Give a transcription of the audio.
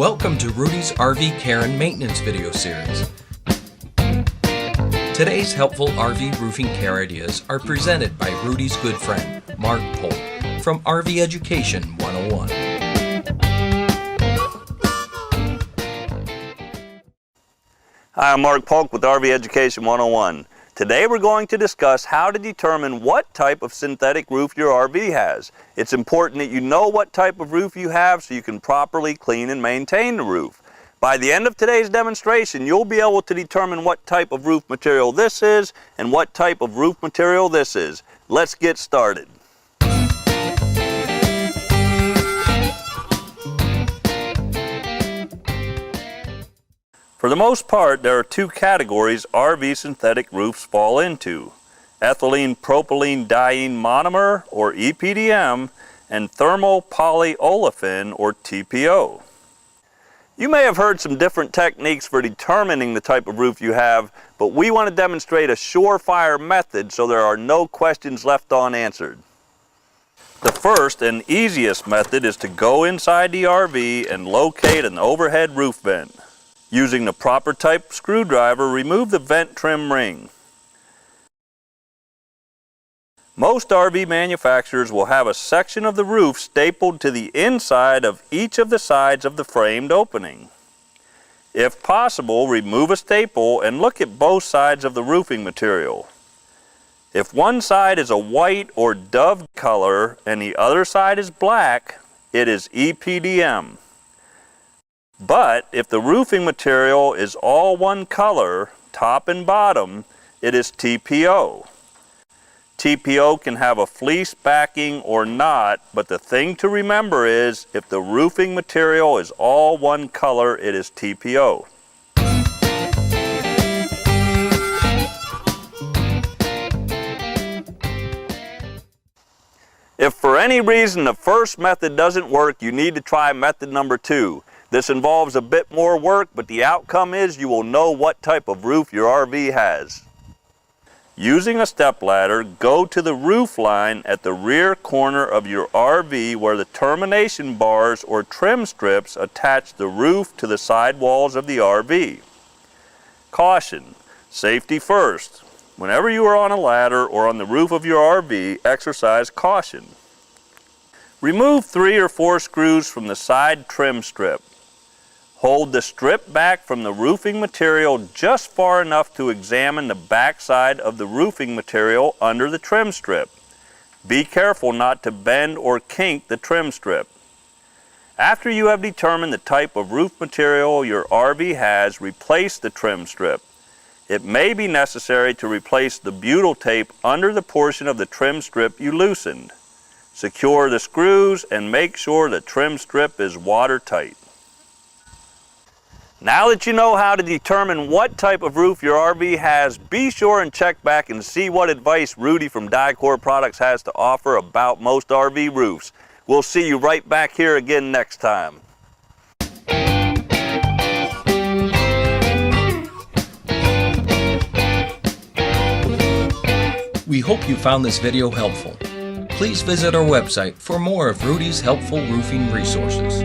Welcome to Rudy's RV Care and Maintenance video series. Today's helpful RV roofing care ideas are presented by Rudy's good friend, Mark Polk, from RV Education 101. Hi, I'm Mark Polk with RV Education 101. Today we're going to discuss how to determine what type of synthetic roof your RV has. It's important that you know what type of roof you have so you can properly clean and maintain the roof. By the end of today's demonstration, you'll be able to determine what type of roof material this is and what type of roof material this is. Let's get started. For the most part, there are two categories RV synthetic roofs fall into: ethylene propylene diene monomer, or EPDM, and thermal polyolefin, or TPO. You may have heard some different techniques for determining the type of roof you have, but we want to demonstrate a surefire method so there are no questions left unanswered. The first and easiest method is to go inside the RV and locate an overhead roof vent. Using the proper type screwdriver, remove the vent trim ring. Most RV manufacturers will have a section of the roof stapled to the inside of each of the sides of the framed opening. If possible, remove a staple and look at both sides of the roofing material. If one side is a white or dove color and the other side is black, it is EPDM. But if the roofing material is all one color, top and bottom, it is TPO. TPO can have a fleece backing or not, but the thing to remember is if the roofing material is all one color, it is TPO. If for any reason the first method doesn't work, you need to try method number 2. This involves a bit more work, but the outcome is you will know what type of roof your RV has. Using a stepladder, go to the roof line at the rear corner of your RV where the termination bars or trim strips attach the roof to the side walls of the RV. Caution: safety first. Whenever you are on a ladder or on the roof of your RV, exercise caution. Remove 3 or 4 screws from the side trim strip. Hold the strip back from the roofing material just far enough to examine the back side of the roofing material under the trim strip. Be careful not to bend or kink the trim strip. After you have determined the type of roof material your RV has, replace the trim strip. It may be necessary to replace the butyl tape under the portion of the trim strip you loosened. Secure the screws and make sure the trim strip is watertight. Now that you know how to determine what type of roof your RV has, be sure and check back and see what advice Rudy from Dicor Products has to offer about most RV roofs. We'll see you right back here again next time. We hope you found this video helpful. Please visit our website for more of Rudy's helpful roofing resources.